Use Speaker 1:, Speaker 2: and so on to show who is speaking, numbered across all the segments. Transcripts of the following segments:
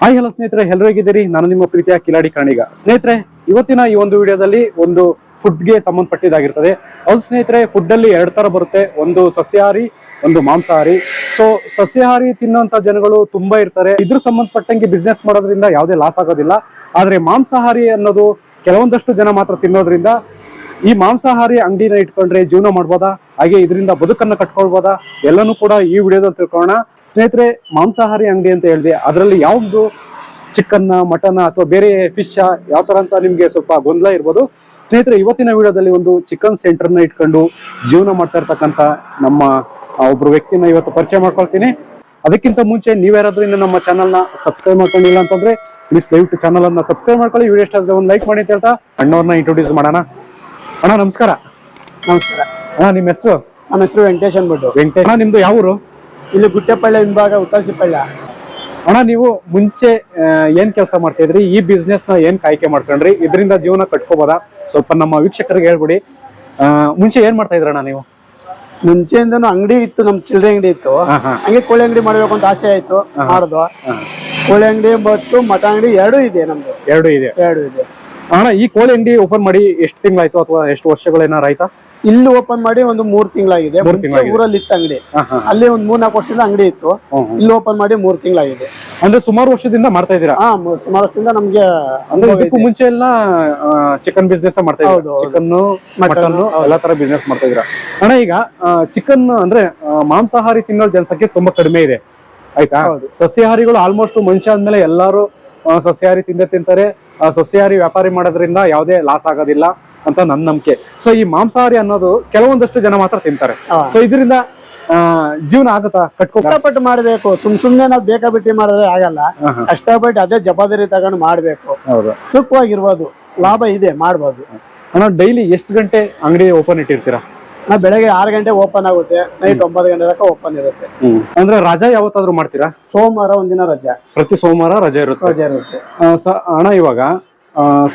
Speaker 1: Hi hello ಸ್ನೇಹಿತರೆ, ಎಲ್ಲರೂ ಹೇಗಿದ್ದೀರಿ? ನಾನು ನಿಮ್ಮ ಪ್ರೀತಿಯ ಕಿಲಾಡಿ ಕಾಣಿಗ. ಸ್ನೇಹಿತರೆ, ಇವತ್ತಿನ ಈ ಒಂದು ವಿಡಿಯೋದಲ್ಲಿ ಒಂದು ಫುಡ್ಗೆ ಸಂಬಂಧಪಟ್ಟಿದ್ದಾಗಿರ್ತದೆ. ಹೌದು ಸ್ನೇಹಿತರೆ, ಫುಡ್ ಅಲ್ಲಿ 2 ತರ ಬರುತ್ತೆ, ಒಂದು ಸಸ್ಯಾಹಾರಿ, ಒಂದು ಮಾಂಸಾಹಾರಿ. ಸೊ ಸಸ್ಯಾಹಾರಿ ತಿನ್ನುವಂತ ಜನಗಳು ತುಂಬಾ ಇರ್ತಾರೆ. ಇದ್ರ ಸಂಬಂಧಪಟ್ಟಂಗೆ ಬಿಸ್ನೆಸ್ ಮಾಡೋದ್ರಿಂದ ಯಾವುದೇ ಲಾಸ್ ಆಗೋದಿಲ್ಲ. ಆದ್ರೆ ಮಾಂಸಾಹಾರಿ ಅನ್ನೋದು ಕೆಲವೊಂದಷ್ಟು ಜನ ಮಾತ್ರ ತಿನ್ನೋದ್ರಿಂದ ಈ ಮಾಂಸಾಹಾರಿ ಅಂಗಡಿನ ಇಟ್ಕೊಂಡ್ರೆ ಜೀವನ ಮಾಡ್ಬೋದಾ, ಹಾಗೆ ಇದರಿಂದ ಬದುಕನ್ನ ಕಟ್ಕೊಳ್ಬೋದಾ, ಎಲ್ಲನೂ ಕೂಡ ಈ ವಿಡಿಯೋದಲ್ಲಿ ತಿಳ್ಕೊಳ್ಳೋಣ. ಸ್ನೇಹಿತರೆ, ಮಾಂಸಾಹಾರಿ ಅಂಗಡಿ ಅಂತ ಹೇಳಿದೆ, ಅದರಲ್ಲಿ ಯಾವ್ದು ಚಿಕನ್, ಮಟನ್ ಅಥವಾ ಬೇರೆ ಫಿಶ್ ಯಾವ ತರ ಅಂತ ನಿಮ್ಗೆ ಸ್ವಲ್ಪ ಗೊಂದಲ ಇರ್ಬೋದು. ಸ್ನೇಹಿತರೆ, ಇವತ್ತಿನ ವಿಡಿಯೋದಲ್ಲಿ ಒಂದು ಚಿಕನ್ ಸೆಂಟರ್ನ ಇಟ್ಕೊಂಡು ಜೀವನ ಮಾಡ್ತಾ ಇರ್ತಕ್ಕಂಥ ನಮ್ಮ ಒಬ್ರು ವ್ಯಕ್ತಿನ ಇವತ್ತು ಪರಿಚಯ ಮಾಡ್ಕೊಳ್ತೀನಿ. ಅದಕ್ಕಿಂತ ಮುಂಚೆ ನೀವ್ಯಾರಾದ್ರೂ ಇನ್ನು ನಮ್ಮ ಚಾನಲ್ನ ಸಬ್ಸ್ಕ್ರೈಬ್ ಮಾಡ್ಕೊಂಡಿಲ್ಲ ಅಂತಂದ್ರೆ ಪ್ಲೀಸ್ ದಯವಿಟ್ಟು ಚಾನಲ್ ಅನ್ನ ಸಬ್ಸ್ಕ್ರೈಬ್ ಮಾಡ್ಕೊಳ್ಳಿ. ವಿಡಿಯೋ ಇಷ್ಟ ಆದ್ರೆ ಒಂದು ಲೈಕ್ ಮಾಡಿ ಅಂತ ಹೇಳ್ತಾ ಅಣ್ಣವ್ರನ್ನ ಇಂಟ್ರೊಡ್ಯೂಸ್ ಮಾಡೋಣ. ಅಣ್ಣ ನಮಸ್ಕಾರ.
Speaker 2: ನಮಸ್ಕಾರ
Speaker 1: ಅಣ್ಣ, ನಿಮ್ಮ ಹೆಸರು?
Speaker 2: ನಮ್ಮ ಹೆಸರು ವೆಂಕಟೇಶ್ ಅಂದ್ಬಿಟ್ಟು.
Speaker 1: ವೆಂಕಟೇಶ್. ಅಣ್ಣ, ನಿಮ್ದು ಯಾವ ಊರು?
Speaker 2: ಇಲ್ಲಿ ಗುಟ್ಟೆಪಳ್ಳಿ ಹಿಂಭಾಗ ಉತ್ತರಸಿಪಳ್ಳ.
Speaker 1: ಅಣ್ಣ, ನೀವು ಮುಂಚೆ ಏನ್ ಕೆಲಸ ಮಾಡ್ತಾ ಇದ್ರಿ? ಈ ಬಿಸ್ನೆಸ್ ನ ಏನ್ ಆಯ್ಕೆ ಮಾಡ್ಕೊಂಡ್ರಿ? ಇದರಿಂದ ಜೀವನ ಕಟ್ಕೋಬೋದಾ? ಸ್ವಲ್ಪ ನಮ್ಮ ವೀಕ್ಷಕರಿಗೆ ಹೇಳ್ಬಿಡಿ. ಮುಂಚೆ ಏನ್ ಮಾಡ್ತಾ ಇದ್ರಣ್ಣ ನೀವು?
Speaker 2: ಮುಂಚೆಯಿಂದನೂ ಅಂಗಡಿ ಇತ್ತು, ನಮ್ ಚಿಲ್ಲರೆ ಅಂಗಡಿ ಇತ್ತು. ಹಂಗೆ ಕೋಳಿ ಅಂಗಡಿ ಮಾಡ್ಬೇಕು ಅಂತ ಆಸೆ ಆಯ್ತು, ಮಾಡುದು. ಕೋಳಿ ಅಂಗಡಿ ಮತ್ತು ಮಟನ್ ಅಂಗಡಿ ಎರಡೂ ಇದೆ ನಮ್ದು.
Speaker 1: ಎರಡು ಇದೆ. ಅಣ್ಣ, ಈ ಕೋಳಿ ಅಂಗಡಿ ಓಪನ್ ಮಾಡಿ ಎಷ್ಟು ತಿಂಗಳಾಯ್ತು ಅಥವಾ ಎಷ್ಟು ವರ್ಷಗಳೇನಾರು ಆಯ್ತಾ?
Speaker 2: ಇಲ್ಲಿ ಓಪನ್ ಮಾಡಿ ಒಂದು 3 ತಿಂಗಳಾಗಿದೆ. ಊರಲ್ಲಿ ಇತ್ತು ಅಂಗಡಿ, ಅಲ್ಲಿ ಒಂದು 3-4 ವರ್ಷದಿಂದ ಅಂಗಡಿ ಇತ್ತು. ಇಲ್ಲಿ ಓಪನ್ ಮಾಡಿ 3 ತಿಂಗಳಾಗಿದೆ.
Speaker 1: ಅಂದ್ರೆ ಸುಮಾರು ವರ್ಷದಿಂದ ಮಾಡ್ತಾ ಇದ್ದೀರಾ?
Speaker 2: ಸುಮಾರು ವರ್ಷದಿಂದ ನಮ್ಗೆ.
Speaker 1: ಅಂದ್ರೆ ಇದಕ್ಕೂ ಮುಂಚೆ ಎಲ್ಲ ಚಿಕನ್ ಬಿಸ್ನೆಸ್ ಮಾಡ್ತಾ ಇದ್ರು, ಚಿಕನ್, ಮಟನ್ ಎಲ್ಲಾ ತರ ಬಿಸ್ನೆಸ್ ಮಾಡ್ತಾ ಇದ್ರ. ಅಣ್ಣ, ಈಗ ಚಿಕನ್ ಅಂದ್ರೆ ಮಾಂಸಾಹಾರಿ ತಿನ್ನೋ ಜನಸಂಖ್ಯೆ ತುಂಬಾ ಕಡಿಮೆ ಇದೆ, ಆಯ್ತಾ? ಸಸ್ಯಾಹಾರಿಗಳು ಆಲ್ಮೋಸ್ಟ್ ಮನುಷ್ಯ ಅಂದ್ಮೇಲೆ ಎಲ್ಲಾರು ಸಸ್ಯಾಹಾರಿ ತಿಂತಾರೆ. ಸಸ್ಯಾಹಾರಿ ವ್ಯಾಪಾರಿ ಮಾಡೋದ್ರಿಂದ ಯಾವುದೇ ಲಾಸ್ ಆಗೋದಿಲ್ಲ ಅಂತ ನನ್ನ ನಂಬಿಕೆ. ಸೊ ಈ ಮಾಂಸಾಹಾರಿ ಅನ್ನೋದು ಕೆಲವೊಂದಷ್ಟು ಜನ ಮಾತ್ರ ತಿಂತಾರೆ. ಸೊ ಇದರಿಂದ ಜೀವನ ಆಗತ್ತಾ?
Speaker 2: ಕಷ್ಟಪಟ್ಟು ಮಾಡ್ಬೇಕು, ಸುಮ್ನೆ ನಾವು ಬೇಕಾಬಿಟ್ಟಿ ಮಾಡಿದ್ರೆ ಆಗಲ್ಲ. ಕಷ್ಟಪಟ್ಟು ಅದೇ ಜವಾಬ್ದಾರಿ ತಗೊಂಡು ಮಾಡ್ಬೇಕು. ಸುಖವಾಗಿರ್ಬೋದು, ಲಾಭ ಇದೆ, ಮಾಡ್ಬೋದು.
Speaker 1: ಅಣ್ಣ, ಡೈಲಿ ಎಷ್ಟು ಗಂಟೆ ಅಂಗಡಿ ಓಪನ್ ಇಟ್ಟಿರ್ತೀರಾ?
Speaker 2: ನಾವು ಬೆಳಗ್ಗೆ 6 ಗಂಟೆ ಓಪನ್ ಆಗುತ್ತೆ, ನೈಟ್ 9 ಗಂಟೆ ತನಕ ಓಪನ್ ಇರುತ್ತೆ.
Speaker 1: ಅಂದ್ರೆ ರಜಾ ಯಾವತ್ತಾದ್ರೂ ಮಾಡ್ತೀರಾ?
Speaker 2: ಸೋಮವಾರ ಒಂದಿನ ರಜಾ,
Speaker 1: ಪ್ರತಿ ಸೋಮವಾರ ರಜೆ ಇರುತ್ತೆ. ಅಣ್ಣ, ಇವಾಗ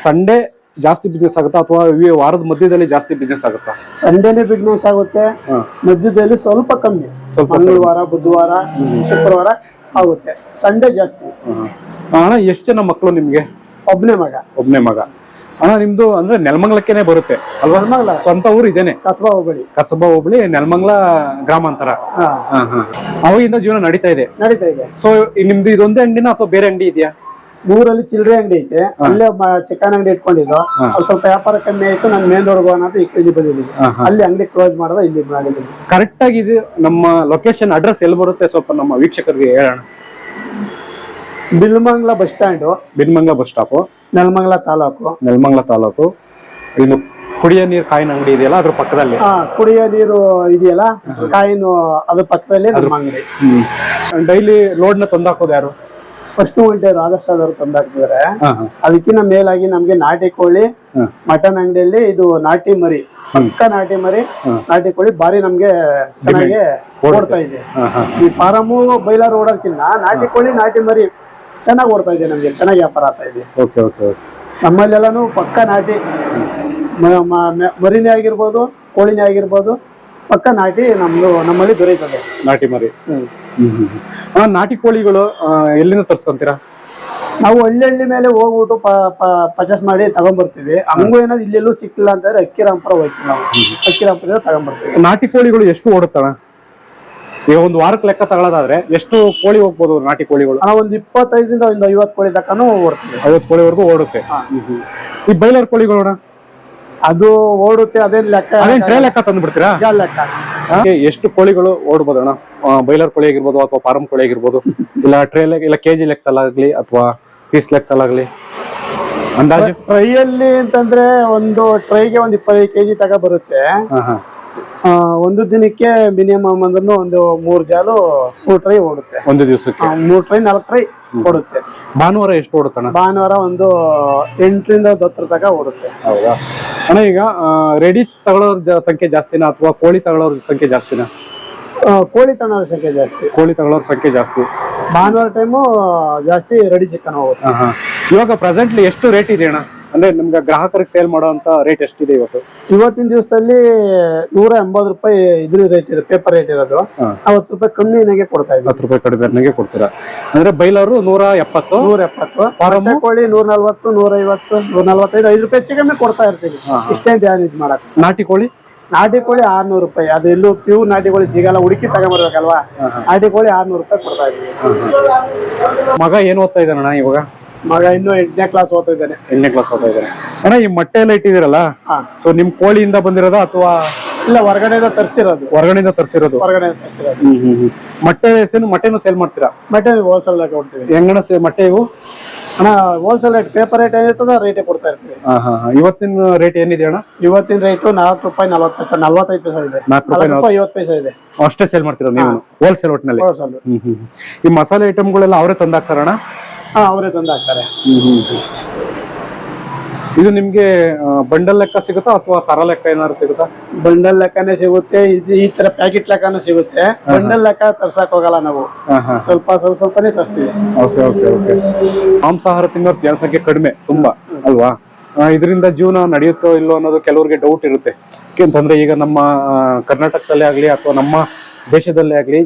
Speaker 1: ಸಂಡೇ ಜಾಸ್ತಿ ಬಿಸ್ನೆಸ್ ಆಗುತ್ತಾ ಅಥವಾ ವಾರದ ಮಧ್ಯದಲ್ಲಿ ಜಾಸ್ತಿ ಬಿಸ್ನೆಸ್ ಆಗುತ್ತಾ?
Speaker 2: ಸಂಡೇನೇ ಬಿಸ್ನೆಸ್ ಆಗುತ್ತೆ, ಮಧ್ಯದಲ್ಲಿ ಸ್ವಲ್ಪ ಕಮ್ಮಿ. ಮಂಗಳವಾರ, ಬುಧವಾರ, ಶುಕ್ರವಾರ ಆಗುತ್ತೆ, ಸಂಡೇ ಜಾಸ್ತಿ.
Speaker 1: ಅಣ್ಣ, ಎಷ್ಟು ಜನ ಮಕ್ಕಳು ನಿಮ್ಗೆ?
Speaker 2: ಒಬ್ನೇ ಮಗ.
Speaker 1: ಅಣ್ಣ, ನಿಮ್ದು ಅಂದ್ರೆ ನೆಲಮಂಗಲಕ್ಕೇನೆ ಬರುತ್ತೆ ಅಲ್ವಾ?
Speaker 2: ನೆಲಮಂಗಲ
Speaker 1: ಸ್ವಂತ ಊರು ಇದೇನೆ?
Speaker 2: ಕಸಬಾ ಹೋಬಳಿ
Speaker 1: ನೆಲಮಂಗಲ ಗ್ರಾಮಾಂತರ. ಅವಾಗಿಂದ ಜೀವನ ನಡೀತಾ ಇದೆ. ಸೊ ನಿಮ್ದು ಇದೊಂದೇ ಅಂಗಡಿನ ಅಥವಾ ಬೇರೆ ಅಂಗಡಿ ಇದೆಯಾ?
Speaker 2: ಊರಲ್ಲಿ ಚಿಲ್ಲರೆ ಅಂಗಡಿ ಐತೆ, ಅಲ್ಲೇ ಚಿಕನ್ ಅಂಗಡಿ ಇಟ್ಕೊಂಡಿದ್ದು. ಅಲ್ಲಿ ಸ್ವಲ್ಪ ವ್ಯಾಪಾರ ಕಮ್ಮಿ ಆಯ್ತು, ನಾನು ಮೇನ್ ರೋಡ್ ಅನ್ನೋದು ಇಲ್ಲಿ ಬಂದಿದ್ದೀನಿ. ಅಲ್ಲಿ ಅಂಗಡಿ ಕ್ಲೋಸ್ ಮಾಡೋದು, ಇಲ್ಲಿ ಮಾಡಿದ್ದೀನಿ. ಕರೆಕ್ಟ್
Speaker 1: ಆಗಿ ನಮ್ಮ ಲೊಕೇಶನ್ ಅಡ್ರೆಸ್ ಎಲ್ಲಿ ಬರುತ್ತೆ ಸ್ವಲ್ಪ ನಮ್ಮ ವೀಕ್ಷಕರಿಗೆ ಹೇಳೋಣ.
Speaker 2: Bilmangla bus stand,
Speaker 1: Bilmangla bus stop,
Speaker 2: Nelamangala taluk.
Speaker 1: ಇನ್ನು ಕುಡಿಯೋ ನೀರು ಕಾಯಿನ ಅಂಗಡಿ ಇದೆಯಲ್ಲ, ಅದ್ರ ಪಕ್ಕದಲ್ಲಿ.
Speaker 2: ಕುಡಿಯೋ ನೀರು ಇದೆಯಲ್ಲ, ಕಾಯಿನು ಅದ್ರ ಪಕ್ಕದಲ್ಲಿ ನಮ್ಮ ಅಂಗಡಿ.
Speaker 1: ಡೈಲಿ ಲೋಡ್ ನ ತಂದಾಕೋದು ಯಾರು?
Speaker 2: ಫಸ್ಟ್ ಗಂಟೆ ರಾಧಾಸ್ಟಾದವ್ರು ತಂದಾಕ್ತಿದಾರೆ. ಅದಕ್ಕಿಂತ ಮೇಲಾಗಿ ನಮ್ಗೆ ನಾಟಿ ಕೋಳಿ, ಮಟನ್ ಅಂಗಡಿಯಲ್ಲಿ ಇದು ನಾಟಿ ಮರಿ, ಪಕ್ಕ ನಾಟಿ ಮರಿ, ನಾಟಿ ಕೋಳಿ ಬಾರಿ ನಮ್ಗೆ ಚೆನ್ನಾಗಿ ಓಡ್ತಾ ಇದೆ. ಈ ಫಾರಮು ಬೈಲಾರ್ ಓಡೋದಕ್ಕಿಂತ ನಾಟಿ ಕೋಳಿ, ನಾಟಿ ಮರಿ ಚೆನ್ನಾಗಿ ಓಡ್ತಾ ಇದೆ, ನಮ್ಗೆ ಚೆನ್ನಾಗಿ ವ್ಯಾಪಾರ ಆಗ್ತಾ ಇದೆ. ನಮ್ಮಲ್ಲೆಲ್ಲಾನು ಪಕ್ಕ ನಾಟಿ ಮರಿನೇ ಆಗಿರ್ಬೋದು, ಕೋಳಿನೇ ಆಗಿರ್ಬೋದು, ಪಕ್ಕ ನಾಟಿ ನಮ್ಮಲ್ಲಿ ದೊರೆಯುತ್ತದೆ.
Speaker 1: ನಾಟಿ ಮರಿ. ನಾಟಿ ಕೋಳಿಗಳು ಎಲ್ಲಿಂದ ತರ್ಸ್ಕೊಂತೀರಾ?
Speaker 2: ನಾವು ಹಳ್ಳಿ ಮೇಲೆ ಹೋಗ್ಬಿಟ್ಟು ಪರ್ಚೇಸ್ ಮಾಡಿ ತಗೊಂಡ್ಬರ್ತೀವಿ. ಹಂಗೂ ಏನಾದ್ರು ಇಲ್ಲೆಲ್ಲೂ ಸಿಕ್ಕಿಲ್ಲ ಅಂತಂದ್ರೆ ಅಕ್ಕಿರಾಂಪುರ ಹೋಗ್ತೀವಿ. ನಾವು ಅಕ್ಕಿರಾಂಪುರ ತಗೊಂಡ್ಬರ್ತೀವಿ.
Speaker 1: ನಾಟಿ ಕೋಳಿಗಳು ಎಷ್ಟು ಓಡುತ್ತಣ? ಈಗ ಒಂದು ವಾರಕ್ಕೆ ಲೆಕ್ಕ ತಗೊಳ್ಳೋದಾದ್ರೆ ಎಷ್ಟು ಕೋಳಿ ಹೋಗ್ಬೋದು ನಾಟಿ ಕೋಳಿಗಳು?
Speaker 2: ಒಂದು 25ರಿಂದ ಒಂದು 50 ಕೋಳಿ ತನಕ ಓಡ್ತೀವಿ.
Speaker 1: 50 ಕೋಳಿವರೆಗೂ ಓಡುತ್ತೆ. ಈ ಬೈಲರ್ ಕೋಳಿಗಳು
Speaker 2: ಅದು ಓಡುತ್ತೆ, ಅದೇನ್ ಲೆಕ್ಕ?
Speaker 1: ಟ್ರೇ ಲೆಕ್ಕ ತಂದು ಬಿಡ್ತೀರಾ?
Speaker 2: ಲೆಕ್ಕ.
Speaker 1: ಎಷ್ಟು ಕೋಳಿಗಳು ಓಡ್ಬೋದು ಅಣ್ಣ? ಬೈಲರ್ ಕೋಳಿ ಆಗಿರ್ಬೋದು ಅಥವಾ ಫಾರಂ ಕೋಳಿ ಆಗಿರ್ಬೋದು, ಇಲ್ಲ ಟ್ರೇ ಇಲ್ಲ ಕೆಜಿ ಲೆಕ್ಕಲಾಗ್ಲಿ ಅಥವಾ ಪೀಸ್ ಲೆಕ್ಕಲಾಗ್ಲಿ ಅಂದಾಜು?
Speaker 2: ಟ್ರೈಯಲ್ಲಿ ಅಂತಂದ್ರೆ ಒಂದು ಟ್ರೈಗೆ ಒಂದು 25 ಕೆಜಿ ತಗ ಬರುತ್ತೆ. ಒಂದು ದಿನಕ್ಕೆ ಮಿನಿಮಮ್ ಅಂದ್ರೂ ಒಂದು 3 ಟ್ರೈ ಓಡುತ್ತೆ. ಒಂದು ದಿವಸಕ್ಕೆ 3 ಟ್ರೈ 4 ಟ್ರೈ ಓಡುತ್ತೆ.
Speaker 1: ಭಾನುವಾರ ಎಷ್ಟು ಓಡುತ್ತಣ್ಣ?
Speaker 2: ಭಾನುವಾರ ಒಂದು 8ರಿಂದ 10 ತನಕ ಓಡುತ್ತೆ.
Speaker 1: ಹೌದಾ ಅಣ್ಣ? ಈಗ ರೆಡಿ ತಗೊಳ್ಳೋರ ಸಂಖ್ಯೆ ಜಾಸ್ತಿನಾ ಅಥವಾ ಕೋಳಿ ತಗೊಳ್ಳೋರ ಸಂಖ್ಯೆ ಜಾಸ್ತಿನಾ?
Speaker 2: ಕೋಳಿ ತಗೊಳ್ಳೋರ ಸಂಖ್ಯೆ ಜಾಸ್ತಿ. ಭಾನುವಾರ ಟೈಮು ಜಾಸ್ತಿ ರೆಡಿ ಚಿಕನ್ ಹೋಗುತ್ತೆ.
Speaker 1: ಇವಾಗ ಪ್ರೆಸೆಂಟ್ಲಿ ಎಷ್ಟು ರೇಟ್ ಇದೆ ಅಣ್ಣ? ಅಂದ್ರೆ ನಿಮ್ಗೆ ಗ್ರಾಹಕರಿಗೆ ಸೇಲ್ ಮಾಡುವಂತ ರೇಟ್ ಎಷ್ಟಿದೆ ಇವತ್ತು?
Speaker 2: ಇವತ್ತಿನ ದಿವಸದಲ್ಲಿ 180 ರೂಪಾಯಿ ಇದ್ರ ರೇಟ್ ಇದೆ, ಪೇಪರ್ ರೇಟ್ ಇರೋದು. 10 ರೂಪಾಯಿ ಕಮ್ಮಿನಾಗೆ ಕೊಡ್ತಾ ಇದ್ದೀವಿ.
Speaker 1: 10 ರೂಪಾಯಿ ಕಡಿಮೆಗೆ ಕೊಡ್ತೀರಾ? ಅಂದ್ರೆ ಬೈಲರು 170,
Speaker 2: 170, ಕೋಳಿ 140, 150, 145, 5 ರೂಪಾಯಿ ಹೆಚ್ಚು ಕಮ್ಮಿ ಕೊಡ್ತಾ ಇರ್ತೀವಿ. ಇಷ್ಟೇ ಧ್ಯಾನ ಇದು ಮಾಡಕ್.
Speaker 1: ನಾಟಿ ಕೋಳಿ
Speaker 2: 600 ರೂಪಾಯಿ. ಅದು ಎಲ್ಲೂ ಪ್ಯೂರ್ ನಾಟಿ ಕೋಳಿ ಸಿಗಲ್ಲ, ಹುಡುಕಿ ತಗೊಂಬರ್ಬೇಕಲ್ವಾ. ನಾಟಿ ಕೋಳಿ 600 ರೂಪಾಯಿ ಕೊಡ್ತಾ ಇದೀವಿ.
Speaker 1: ಮಗ ಏನ್ ಓದ್ತಾ ಇದ್ದಾನಣ್ಣ ಇವಾಗ?
Speaker 2: ಮಗ ಇನ್ನು 8ನೇ ಕ್ಲಾಸ್ ಓದ್ತಾ ಇದ್ದಾನೆ.
Speaker 1: 8ನೇ ಕ್ಲಾಸ್ ಓದ್ತಾ ಇದ್ದಾನೆ. ಅಣ್ಣ ಈ ಮೊಟ್ಟೆ ಎಲ್ಲ ಇಟ್ಟಿದ್ದೀರಲ್ಲ, ಸೊ ನಿಮ್ ಕೋಳಿಯಿಂದ ಬಂದಿರೋದ ಅಥವಾ
Speaker 2: ಇಲ್ಲ ಹೊರಗಡೆಯಿಂದ ತರಿಸಿರೋದು?
Speaker 1: ಹೊರಗಡೆಯಿಂದ ತರಿಸಿರೋದು. ಮೊಟ್ಟೆನು ಸೇಲ್ ಮಾಡ್ತೀರಾ?
Speaker 2: ಮೊಟ್ಟೆ ಹೋಲ್ಸೇಲ್ ಆಗಿ ಕೊಡ್ತೀವಿ.
Speaker 1: ಹೆಂಗಣ ಮೊಟ್ಟೆ ಇವು?
Speaker 2: ಅಣ್ಣ ಹೋಲ್ಸೇಲ್ ರೇಟ್, ಪೇಪರ್ ರೇಟ್ ಏನಿರ್ತದ ರೇಟೇ ಕೊಡ್ತಾ ಇರ್ತೀವಿ.
Speaker 1: ಇವತ್ತಿನ ರೇಟ್ ಏನಿದೆ ಅಣ್ಣ?
Speaker 2: ಇವತ್ತಿನ ರೇಟ್ 4 ರೂಪಾಯಿ 40 ಪೈಸೆ, 45 ಪೈಸೆ ಇದೆ. 4 ರೂಪಾಯಿ 50 ಪೈಸೆ ಇದೆ.
Speaker 1: ಅಷ್ಟೇ ಸೇಲ್ ಮಾಡ್ತೀರಾ ನೀವು ಹೋಲ್ಸೇಲ್ ಒಟ್ಟಿನಲ್ಲಿ? ಈ ಮಸಾಲೆ ಐಟಮ್ಗಳೆಲ್ಲ ಅವರೇ ತಂದಾಕ್ತಾರಣ್ಣ?
Speaker 2: ಅವರೇ ತಂದು ಹಾಕ್ತಾರೆ.
Speaker 1: ಇದು ನಿಮ್ಗೆ ಬಂಡಲ್ ಲೆಕ್ಕ ಸಿಗುತ್ತಾ ಅಥವಾ ಸರ ಲೆಕ್ಕ ಏನಾದ್ರು ಸಿಗುತ್ತಾ?
Speaker 2: ಬಂಡಲ್ ಲೆಕ್ಕನೇ ಸಿಗುತ್ತೆ, ಈ ತರ ಪ್ಯಾಕೆಟ್ ಲೆಕ್ಕನೂ ಸಿಗುತ್ತೆ. ಬಂಡಲ್ ಲೆಕ್ಕ ತರ್ಸಕ್ ಹೋಗಲ್ಲ ನಾವು, ಸ್ವಲ್ಪನೇ ತರ್ಸ್ತೀವಿ.
Speaker 1: ಮಾಂಸಾಹಾರ ತಿನ್ನೋರ್ ಜನಸಂಖ್ಯೆ ಕಡಿಮೆ ತುಂಬಾ ಅಲ್ವಾ? ಇದರಿಂದ ಜೀವನ ನಡೆಯುತ್ತೋ ಇಲ್ಲೋ ಅನ್ನೋದು ಕೆಲವರಿಗೆ ಡೌಟ್ ಇರುತ್ತೆ. ಯಾಕೆಂತಂದ್ರೆ ಈಗ ನಮ್ಮ ಕರ್ನಾಟಕದಲ್ಲೇ ಆಗ್ಲಿ ಅಥವಾ ನಮ್ಮ ದೇಶದಲ್ಲೇ ಆಗ್ಲಿ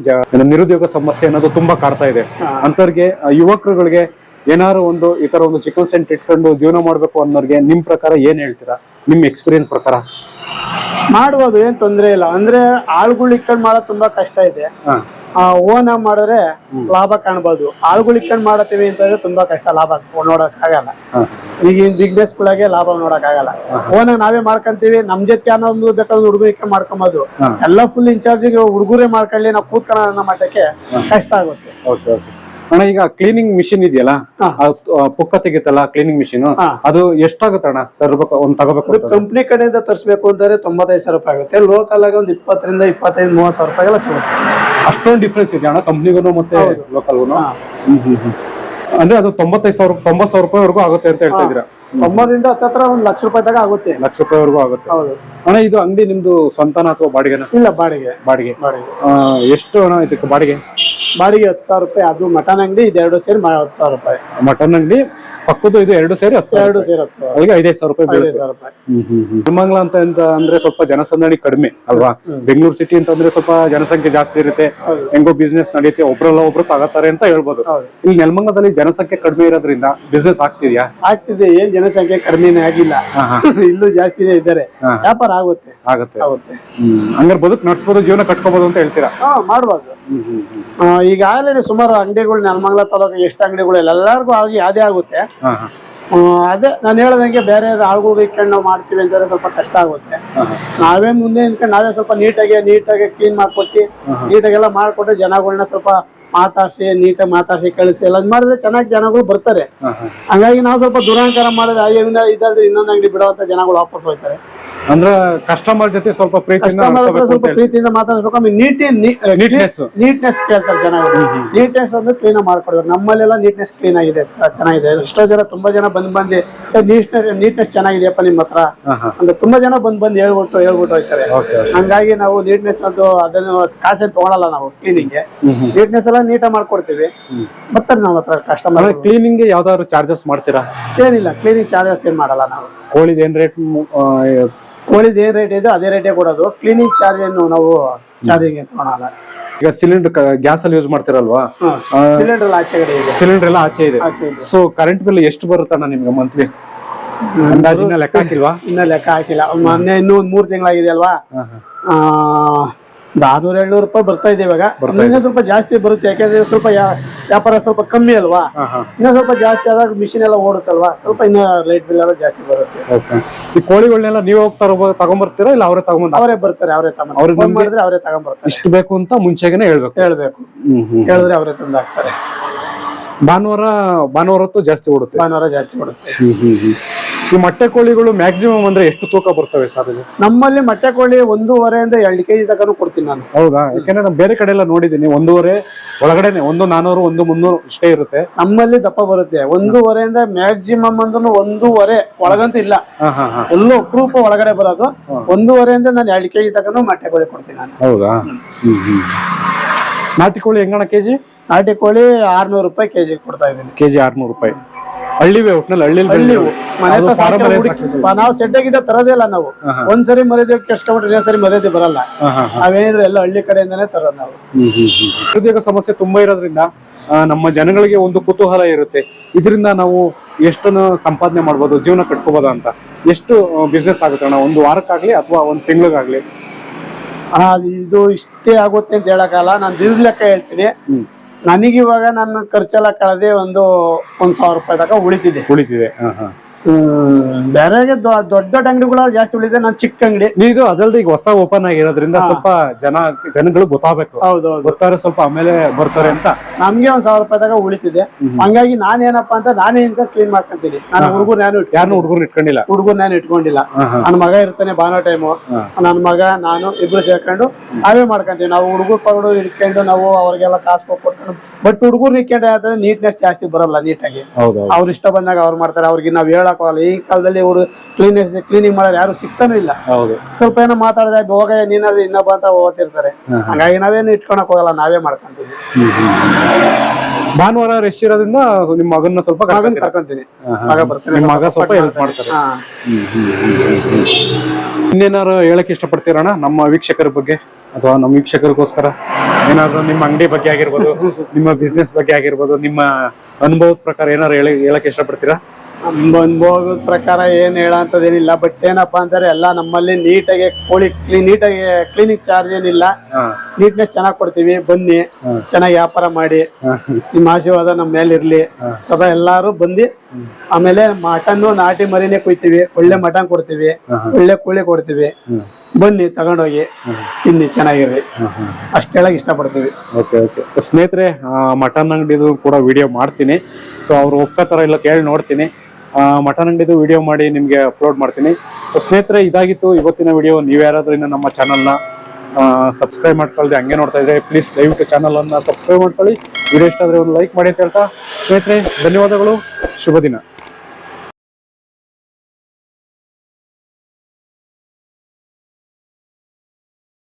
Speaker 1: ನಿರುದ್ಯೋಗ ಸಮಸ್ಯೆ ಅನ್ನೋದು ತುಂಬಾ ಕಾಡ್ತಾ ಇದೆ. ಅಂತವ್ರಿಗೆ, ಯುವಕರುಗಳಿಗೆ ಏನಾದ್ರು ಒಂದು ಈ ತರ ಒಂದು ಚಿಕನ್ ಸೆಂಟರ್ ಇಟ್ಕೊಂಡು ಜೀವನ ಮಾಡ್ಬೇಕು ಅನ್ನೋರ್ಗೆ ನಿಮ್ ಪ್ರಕಾರ ಏನ್ ಹೇಳ್ತೀರಾ? ನಿಮ್ ಎಕ್ಸ್ಪೀರಿಯನ್ಸ್ ಪ್ರಕಾರ
Speaker 2: ಮಾಡ್ಬೋದು, ಏನ್ ತೊಂದ್ರೆ ಇಲ್ಲ. ಅಂದ್ರೆ ಆಳುಗಳು ಇಟ್ಕೊಂಡ್ ಮಾಡೋದು ತುಂಬಾ ಕಷ್ಟ ಇದೆ. ಓನ್ ಮಾಡಿದ್ರೆ ಲಾಭ ಕಾಣ್ಬೋದು. ಆಳುಗಳು ಇಟ್ಕೊಂಡ್ ಮಾಡತ್ತೀವಿ ಅಂತಂದ್ರೆ ತುಂಬಾ ಕಷ್ಟ, ಲಾಭ ನೋಡಕ್ ಆಗಲ್ಲ. ಈಗಿನ ಬಿಸ್ನೆಸ್ ಗಳಾಗೆ ಲಾಭ ನೋಡಕ್ ಆಗಲ್ಲ. ಓನ್ ನಾವೇ ಮಾಡ್ಕೊಂತೀವಿ, ನಮ್ ಜೊತೆ ಅನ್ನೋ ಬೇಕಾದ್ರೆ ಹುಡುಗರು ಇಟ್ಕೊಂಡ್ ಮಾಡ್ಕೊಂಬೋದು. ಎಲ್ಲ ಫುಲ್ ಇನ್ಚಾರ್ಜ್ ಹುಡುಗರೇ ಮಾಡ್ಕೊಳ್ಳಿ, ನಾವು ಕೂತ್ಕೊಳ್ಳೋ ಅನ್ನೋ ಮಟ್ಟಕ್ಕೆ ಕಷ್ಟ ಆಗುತ್ತೆ.
Speaker 1: ಅಣ್ಣ ಈಗ ಕ್ಲೀನಿಂಗ್ ಮಿಷಿನ್ ಇದೆಯಲ್ಲ, ಪುಕ್ಕ ತೆಗಿತಲ್ಲ ಕ್ಲೀನಿಂಗ್ ಮಿಷಿನ್, ಅದು ಎಷ್ಟಾಗುತ್ತೆ ಅಣ್ಣ ತರಬೇಕು? ಒಂದು ತಗೋಬೇಕು
Speaker 2: ಕಂಪ್ನಿ ಕಡೆಯಿಂದ ತರಿಸಬೇಕು ಅಂತಂದ್ರೆ 95,000 ರೂಪಾಯಿ ಆಗುತ್ತೆ. ಲೋಕಲ್ ಆಗಿ ಒಂದು 20,000 ರಿಂದ 25,000 30,000 ರೂಪಾಯಿ ಎಲ್ಲ ಸಿಗುತ್ತೆ.
Speaker 1: ಅಷ್ಟೊಂದು ಡಿಫ್ರೆನ್ಸ್ ಇದೆ ಅಣ್ಣ ಕಂಪ್ನಿಗೂ ಮತ್ತೆ ಲೋಕಲ್ಗೂ? ಅಂದ್ರೆ ಅದು 90,000 ರೂಪಾಯಿವರೆಗೂ ಆಗುತ್ತೆ ಅಂತ ಹೇಳ್ತಾ ಇದ್ದೀರಾ?
Speaker 2: 90 ರಿಂದ 10 1 ಲಕ್ಷ ರೂಪಾಯಿ ತನಕ ಆಗುತ್ತೆ.
Speaker 1: ಲಕ್ಷ ರೂಪಾಯಿವರೆಗೂ ಆಗುತ್ತೆ. ಅಣ್ಣ ಇದು ಅಂಗಡಿ ನಿಮ್ದು ಸ್ವಂತನ ಅಥವಾ ಬಾಡಿಗೆನ?
Speaker 2: ಇಲ್ಲ, ಬಾಡಿಗೆ.
Speaker 1: ಎಷ್ಟು ಅಣ್ಣ ಇದಕ್ಕೆ ಬಾಡಿಗೆ?
Speaker 2: ಬಾಡಿಗೆ 10,000 ರೂಪಾಯಿ. ಅದು ಮಟನ್ ಅಂಗಡಿ, ಇದು 2 ಸೇರಿ 10,000 ರೂಪಾಯಿ.
Speaker 1: ಮಟನ್ ಅಂಗಡಿ ಪಕ್ಕದ್ದು ಇದು 2 ಸೇರಿ
Speaker 2: 2 ಸೇರಿ 10,000.
Speaker 1: ಅಲ್ಲಿಗೆ 5,000 ರೂಪಾಯಿ. ನೆಲಮಂಗಲ ಅಂತ ಅಂದ್ರೆ ಸ್ವಲ್ಪ ಜನಸಂದಣಿ ಕಡಿಮೆ ಅಲ್ವಾ? ಬೆಂಗಳೂರು ಸಿಟಿ ಅಂತಂದ್ರೆ ಸ್ವಲ್ಪ ಜನಸಂಖ್ಯೆ ಜಾಸ್ತಿ ಇರುತ್ತೆ, ಹೆಂಗೋ ಬಿಸ್ನೆಸ್ ನಡೆಯುತ್ತೆ, ಒಬ್ರಲ್ಲ ಒಬ್ರು ತಗೋತಾರೆ ಅಂತ ಹೇಳ್ಬೋದು. ಇಲ್ಲಿ ನೆಲಮಂಗಲದಲ್ಲಿ ಜನಸಂಖ್ಯೆ ಕಡಿಮೆ ಇರೋದ್ರಿಂದ ಬಿಸ್ನೆಸ್ ಆಗ್ತಿದ್ಯಾ?
Speaker 2: ಆಗ್ತಿದೆ, ಏನ್ ಜನಸಂಖ್ಯೆ ಕಡಿಮೆನೇ ಆಗಿಲ್ಲ, ಇಲ್ಲೂ ಜಾಸ್ತಿನೇ ಇದ್ದಾರೆ. ವ್ಯಾಪಾರ ಆಗುತ್ತೆ.
Speaker 1: ಹಂಗಾರೆ ಬದುಕು ನಡ್ಸ್ಬೋದು, ಜೀವನ ಕಟ್ಕೋಬಹುದು ಅಂತ ಹೇಳ್ತೀರಾ?
Speaker 2: ಮಾಡ್ಬೋದು. ಈಗಾಗಲೇ ಸುಮಾರು ಅಂಗಡಿಗಳು ನೆಲಮಂಗಲ ತಾಲೂಕು ಎಷ್ಟು ಅಂಗಡಿಗಳು ಎಲ್ಲರಿಗೂ ಆಗಿ ಅದೇ ಆಗುತ್ತೆ. ಅದೇ ನಾನು ಹೇಳದಂಗೆ ಬೇರೆ ಆಳುಗಳು ಇಟ್ಕೊಂಡು ನಾವು ಮಾಡ್ತೀವಿ ಅಂತಂದ್ರೆ ಸ್ವಲ್ಪ ಕಷ್ಟ ಆಗುತ್ತೆ. ನಾವೇ ಮುಂದೆ ನಿಂತ್ಕೊಂಡು ನಾವೇ ಸ್ವಲ್ಪ ನೀಟಾಗಿ ಕ್ಲೀನ್ ಮಾಡ್ಕೊಟ್ಟು ನೀಟಾಗೆಲ್ಲ ಮಾಡ್ಕೊಟ್ರೆ ಜನಗಳನ್ನ ಸ್ವಲ್ಪ ಮಾತಾಡ್ಸಿ ನೀಟಾಗಿ ಮಾತಾಡ್ಸಿ ಕಳಿಸಿ ಎಲ್ಲ ಮಾಡಿದ್ರೆ ಚೆನ್ನಾಗಿ ಜನಗಳು ಬರ್ತಾರೆ. ಹಂಗಾಗಿ ನಾವು ಸ್ವಲ್ಪ ದುರಾಂಕಾರ ಮಾಡಿದ್ರೆ ಇದಾದ್ರೆ ಇನ್ನೊಂದು ಅಂಗಡಿ ಬಿಡುವಂತ ಜನಗಳು ವಾಪಸ್ ಹೋಗ್ತಾರೆ.
Speaker 1: ಅಂದ್ರೆ ಕಸ್ಟಮರ್ ಜೊತೆ ಸ್ವಲ್ಪ
Speaker 2: ಪ್ರೀತಿಯಿಂದ ಮಾತಾಡ್ಸ್ಬೇಕು. ನೀಟ್ನೆಸ್ ಕೇಳ್ತಾರೆ ಜನಗಳು. ನೀಟ್ನೆಸ್ ಅಂದ್ರೆ ಕ್ಲೀನ್ ಮಾಡ್ಕೊಡ್ಬೇಕು. ನಮ್ಮಲ್ಲೆಲ್ಲ ನೀಟ್ನೆಸ್ ಕ್ಲೀನ್ ಆಗಿದೆ, ಚೆನ್ನಾಗಿದೆ. ಎಷ್ಟೋ ಜನ ತುಂಬಾ ಜನ ಬಂದು ನೀಟ್ನೆಸ್ ಚೆನ್ನಾಗಿದೆಯಪ್ಪ ನಿಮ್ಮ ಹತ್ರ ಅಂದ್ರೆ ತುಂಬಾ ಜನ ಬಂದು ಹೇಳ್ಬಿಟ್ಟು ಹೋಗ್ತಾರೆ. ಹಂಗಾಗಿ ನಾವು ನೀಟ್ನೆಸ್ ಅಂತೂ ಅದನ್ನು ಕಾಸೆ ತಗೊಳಲ್ಲ. ನಾವು ಕ್ಲೀನಿಂಗ್ ನೀಟ್ನೆಸ್ ಎಲ್ಲ ನೀಟಾಗಿ ಮಾಡ್ಕೊಡ್ತೀವಿ. ಬರ್ತಾರೆ ನಮ್ಮ ಹತ್ರ ಕಸ್ಟಮರ್.
Speaker 1: ಕ್ಲೀನಿಂಗ್ ಯಾವ್ದಾದ್ರು ಚಾರ್ಜಸ್ ಮಾಡ್ತೀರಾ?
Speaker 2: ಏನಿಲ್ಲ, ಕ್ಲೀನಿಂಗ್ ಚಾರ್ಜಸ್ ಏನ್ ಮಾಡಲ್ಲ ನಾವು.
Speaker 1: ಕೋಳಿದ ಏನ್ ರೇಟ್
Speaker 2: ಇದೆ ಅದೇ ರೇಟೇ ಕೊಡೋದು. ಕ್ಲೀನಿಂಗ್ ಚಾರ್ಜ್ ಏನು ನಾವು ಚಾರ್ಜಿಂಗ್ ತಗೊಳಲ್ಲ.
Speaker 1: ಈಗ ಸಿಲಿಂಡರ್ ಗ್ಯಾಸ್ ಅಲ್ಲಿ ಯೂಸ್ ಮಾಡ್ತಿರಲ್ವಾ? ಸಿಲಿಂಡರ್ ಎಲ್ಲ ಆಚೆ ಇದೆ. ಸೊ ಕರೆಂಟ್ ಬಿಲ್ ಎಷ್ಟು ಬರುತ್ತಣ್ಣ ನಿಮ್ಗೆ ಮಂತ್ಲಿ ಅಂದಾಜಿನ ಲೆಕ್ಕ ಹಾಕಿಲ್ವಾ?
Speaker 2: ಇನ್ನ ಲೆಕ್ಕ ಹಾಕಿಲ್ಲ. ಮೊನ್ನೆ ಇನ್ನೂ 3 ತಿಂಗಳಾಗಿದೆ ಅಲ್ವಾ, 600-700 ರೂಪಾಯಿ ಬರ್ತಾ ಇದೆ ಇವಾಗ. ಇನ್ನೂ ಸ್ವಲ್ಪ ಜಾಸ್ತಿ ಬರುತ್ತೆ, ಯಾಕಂದ್ರೆ ಸ್ವಲ್ಪ ವ್ಯಾಪಾರ ಸ್ವಲ್ಪ ಕಮ್ಮಿ ಅಲ್ವಾ. ಇನ್ನೂ ಸ್ವಲ್ಪ ಜಾಸ್ತಿ ಆದಾಗ ಮಿಷಿನ್ ಎಲ್ಲ ಓಡುತ್ತಲ್ವಾ, ಸ್ವಲ್ಪ ಇನ್ನ ಲೈಟ್ ಬಿಲ್ ಎಲ್ಲ ಜಾಸ್ತಿ ಬರುತ್ತೆ.
Speaker 1: ಈ ಕೋಳಿಗಳನ್ನೆಲ್ಲ ನೀವು ತಗೊಂಡ್ಬರ್ತೀರಾ ಇಲ್ಲ ಅವರೇ ತಗೊಂಡ್?
Speaker 2: ಅವರೇ ಬರ್ತಾರೆ, ಅವರೇ ಮಾಡಿದ್ರೆ ಅವರೇ ತಗೊಂಡ್ಬರ್ತಾರೆ.
Speaker 1: ಇಷ್ಟು ಬೇಕು ಅಂತ ಮುಂಚೆಗೆ ಹೇಳ್ಬೇಕು.
Speaker 2: ಹೇಳಿದ್ರೆ ಅವರೇ ತಂದು ಹಾಕ್ತಾರೆ.
Speaker 1: ಭಾನುವಾರ ಹೊತ್ತು ಜಾಸ್ತಿ ಓಡುತ್ತೆ.
Speaker 2: ಭಾನುವಾರ ಜಾಸ್ತಿ ಓಡುತ್ತೆ.
Speaker 1: ಈ ಮೊಟ್ಟೆ ಕೋಳಿಗಳು ಮ್ಯಾಕ್ಸಿಮಮ್ ಅಂದ್ರೆ ಎಷ್ಟು ತೂಕ ಬರ್ತವೆ ಸರ್?
Speaker 2: ನಮ್ಮಲ್ಲಿ ಮೊಟ್ಟೆ ಕೋಳಿ 1.5 ಇಂದ 2 kg ತನಕ ಕೊಡ್ತೀನಿ ನಾನು.
Speaker 1: ಹೌದಾ? ಯಾಕಂದ್ರೆ ನಾನು ಬೇರೆ ಕಡೆ ಎಲ್ಲ ನೋಡಿದ್ದೀನಿ 1.5 ಒಳಗಡೆನೆ 1,400 1,300 ಇಷ್ಟೇ ಇರುತ್ತೆ.
Speaker 2: ನಮ್ಮಲ್ಲಿ ದಪ್ಪ ಬರುತ್ತೆ 1.5 ಇಂದ ಮ್ಯಾಕ್ಸಿಮಮ್ ಅಂದ್ರೆ 1.5 ಒಳಗಂತೂ ಇಲ್ಲ. ಎಲ್ಲೋ ಅಪರೂಪ ಒಳಗಡೆ ಬರೋದು 1.5 ಇಂದ ನಾನು 2 kg ತನಕ ಮೊಟ್ಟೆ ಕೋಳಿ ಕೊಡ್ತೀನಿ ನಾನು.
Speaker 1: ಹೌದಾ? ನಾಟಿ ಕೋಳಿ ಹೆಂಗಣ ಕೆಜಿ?
Speaker 2: ನಾಟಿ ಕೋಳಿ 600 ರೂಪಾಯಿ ಕೆಜಿ ಕೊಡ್ತಾ ಇದ್ದೀನಿ.
Speaker 1: ಕೆಜಿ 600 ರೂಪಾಯಿ. ಹಳ್ಳಿವೇ ಒಟ್ನಲ್ಲಿ ಹಳ್ಳಿ
Speaker 2: ಮನೆ ನಾವು ಸೆಡ್ಡೆ ಗಿಡ ತರೋದೇ ಇಲ್ಲ ನಾವು. ಒಂದ್ಸರಿ ಮರ್ಯಾದೆ ಕೆಡ್ಸ್ಕೊಂಡ್ಬಿಟ್ರೆ ಇನ್ನೊಂದ್ಸರಿ ಮರ್ಯಾದೆ ಬರಲ್ಲ. ನಾವೇನಿದ್ರು ಎಲ್ಲ ಹಳ್ಳಿ ಕಡೆಯಿಂದಾನೇ ತರೋದು ನಾವು.
Speaker 1: ಹೃದಯದ ಸಮಸ್ಯೆ ತುಂಬಾ ಇರೋದ್ರಿಂದ ನಮ್ಮ ಜನಗಳಿಗೆ ಒಂದು ಕುತೂಹಲ ಇರುತ್ತೆ, ಇದರಿಂದ ನಾವು ಎಷ್ಟನ್ನು ಸಂಪಾದನೆ ಮಾಡ್ಬೋದು, ಜೀವನ ಕಟ್ಕೋಬೋದ ಅಂತ. ಎಷ್ಟು ಬಿಸ್ನೆಸ್ ಆಗುತ್ತೆ ಅಣ್ಣ, ಒಂದು ವಾರಕ್ಕಾಗ್ಲಿ ಅಥವಾ ಒಂದು ತಿಂಗಳಿಗಾಗ್ಲಿ?
Speaker 2: ಇದು ಇಷ್ಟೇ ಆಗುತ್ತೆ ಅಂತ ಹೇಳಕ್ಕಲ್ಲ, ನಾನು ದಿನದ ಲೆಕ್ಕ ಹೇಳ್ತೀನಿ. ನನಗಿವಾಗ ನನ್ನ ಖರ್ಚೆಲ್ಲ ಕಳೆದೆ ಒಂದು 1,000 ರೂಪಾಯಿ ತನಕ ಉಳಿತಿದೆ. ಬೇರೆಗೆ ದೊಡ್ಡ ಅಂಗಡಿಗಳ ಜಾಸ್ತಿ ಉಳಿದೆ, ನಾನು ಚಿಕ್ಕ ಅಂಗಡಿ.
Speaker 1: ಇದು ಅದಲ್ದೆ ಈಗ ಹೊಸ ಓಪನ್ ಆಗಿರೋದ್ರಿಂದ ಸ್ವಲ್ಪ ಜನಗಳು ಗೊತ್ತಾಗಬೇಕು. ಗೊತ್ತಾರೆ ಸ್ವಲ್ಪ ಆಮೇಲೆ ಬರ್ತಾರೆ ಅಂತ.
Speaker 2: ನಮ್ಗೆ 1,000 ರೂಪಾಯಿ ತನಕ ಉಳಿತಿದೆ. ಹಂಗಾಗಿ ನಾನೇನಪ್ಪಾ ಅಂತ ನಾನೇ ಕ್ಲೀನ್ ಮಾಡ್ಕೊಂತೀನಿ. ನಾನು ಹುಡುಗರು ಇಟ್ಕೊಂಡಿಲ್ಲ. ನನ್ನ ಮಗ ಇರ್ತಾನೆ ಭಾನುವಾರ ಟೈಮು, ನನ್ನ ಮಗ ನಾನು ಇಬ್ರು ಸೇರ್ಕೊಂಡು ನಾವೇ ಮಾಡ್ಕೊಂತೀವಿ. ನಾವು ಹುಡುಗರು ಇಟ್ಕೊಂಡು ನಾವು ಅವ್ರಿಗೆಲ್ಲ ಕಾಸು ಕೊಟ್ಕೊಂಡು, ಬಟ್ ಹುಡುಗರು ಇಟ್ಕೊಂಡ್ರೆ ನೀಟ್ನೆಸ್ ಜಾಸ್ತಿ ಬರಲ್ಲ. ನೀಟಾಗಿ ಅವ್ರು ಇಷ್ಟ ಬಂದಾಗ ಅವ್ರು ಮಾಡ್ತಾರೆ. ಅವ್ರಿಗೆ ನಾವ್ ಹೇಳಕ್ ಆಗಲ್ಲ. ಈ ಕಾಲದಲ್ಲಿ ಇವರು ಕ್ಲೀನಿಂಗ್ ಮಾಡೋರು ಯಾರು ಸಿಗ್ತಾನೂ ಇಲ್ಲ. ಸ್ವಲ್ಪ ಏನೋ ಮಾತಾಡಿದ್ರೆ ಹೋಗ ನೀನಾದ್ರು ಇನ್ನೊಬ್ಬ ಅಂತ ಓದ್ತಿರ್ತಾರೆ. ಹಂಗಾಗಿ ನಾವೇನು ಇಟ್ಕೊಳಕ್ ಹೋಗಲ್ಲ, ನಾವೇ ಮಾಡ್ಕೊಂತೀವಿ.
Speaker 1: ಭಾನುವಾರ ರೆಸ್ಟ್ ಇರೋದ್ರಿಂದ ನಿಮ್ ಮಗನ್ನ ಸ್ವಲ್ಪ
Speaker 2: ಕರ್ಕೊಂತೀನಿ. ಮಗ ಬರ್ತೀನಿ,
Speaker 1: ಮಗ ಸ್ವಲ್ಪ ಹೆಲ್ಪ್ ಮಾಡ್ತಾರೆ. ಇನ್ನೇನಾರು ಹೇಳಕ್ ಇಷ್ಟಪಡ್ತೀರಣ್ಣ ನಮ್ಮ ವೀಕ್ಷಕರ ಬಗ್ಗೆ, ಅಥವಾ ನಮ್ಮ ವೀಕ್ಷಕರಿಗೋಸ್ಕರ ಏನಾದ್ರು ನಿಮ್ಮ ಅಂಗಡಿ ಬಗ್ಗೆ ಆಗಿರ್ಬೋದು, ನಿಮ್ಮ ಬಿಸ್ನೆಸ್ ಬಗ್ಗೆ ಆಗಿರ್ಬೋದು, ನಿಮ್ಮ ಅನುಭವದ ಪ್ರಕಾರ ಏನಾರು ಹೇಳಕ್ ಇಷ್ಟಪಡ್ತೀರಾ?
Speaker 2: ಅನುಭವದ ಪ್ರಕಾರ ಏನ್ ಹೇಳಂತದೇನಿಲ್ಲ. ಬಟ್ ಏನಪ್ಪಾ ಅಂತಾರೆ ಎಲ್ಲ ನಮ್ಮಲ್ಲಿ ನೀಟಾಗಿ ನೀಟಾಗಿ ಕ್ಲೀನಿಂಗ್ ಚಾರ್ಜ್ ಏನಿಲ್ಲ. ನೀಟ್ನೆಸ್ ಚೆನ್ನಾಗ್ ಕೊಡ್ತೀವಿ. ಬನ್ನಿ, ಚೆನ್ನಾಗಿ ವ್ಯಾಪಾರ ಮಾಡಿ. ನಿಮ್ಮ ಆಶೀರ್ವಾದ ನಮ್ಮ ಮೇಲೆ ಇರ್ಲಿ ಸದಾ. ಎಲ್ಲಾರು ಬಂದು ಆಮೇಲೆ ಮಟನ್ ನಾಟಿ ಮರಿನೇ ಕುಯ್ತೀವಿ. ಒಳ್ಳೆ ಮಟನ್ ಕೊಡ್ತೀವಿ, ಒಳ್ಳೆ ಕೋಳಿ ಕೊಡ್ತೀವಿ. ಬನ್ನಿ ತಗೊಂಡೋಗಿ ತಿನ್ನಿ, ಚೆನ್ನಾಗಿರ್ರಿ. ಅಷ್ಟೇಳಕ್ ಇಷ್ಟಪಡ್ತೀವಿ.
Speaker 1: ಸ್ನೇಹಿತರೆ, ಮಟನ್ ಅಂಗಡಿದು ಕೂಡ ವಿಡಿಯೋ ಮಾಡ್ತೀನಿ. ಸೊ ಅವ್ರು ಒಪ್ಕೋತಾರ ಇಲ್ಲ ಕೇಳಿ ನೋಡ್ತೀನಿ. ಮಟನ್ ಅಂಗಡಿದು ವಿಡಿಯೋ ಮಾಡಿ ನಿಮ್ಗೆ ಅಪ್ಲೋಡ್ ಮಾಡ್ತೀನಿ. ಸ್ನೇಹಿತರೆ, ಇದಾಗಿತ್ತು ಇವತ್ತಿನ ವಿಡಿಯೋ. ನೀವ್ಯಾರಾದ್ರೂ ಇನ್ನು ನಮ್ಮ ಚಾನಲ್ನ ಸಬ್ಸ್ಕ್ರೈಬ್ ಮಾಡ್ಕೊಳ್ಳಿ ಹಂಗೆ ನೋಡ್ತಾ ಇದ್ರೆ ಪ್ಲೀಸ್ ದಯವಿಟ್ಟು ಚಾನಲ್ ಅನ್ನ ಸಬ್ಸ್ಕ್ರೈಬ್ ಮಾಡ್ಕೊಳ್ಳಿ. ವಿಡಿಯೋ ಇಷ್ಟ ಆದ್ರೆ ಒಂದು ಲೈಕ್ ಮಾಡಿ ಅಂತ ಹೇಳ್ತಾ ಸ್ನೇಹಿತರೆ ಧನ್ಯವಾದಗಳು. ಶುಭ ದಿನ.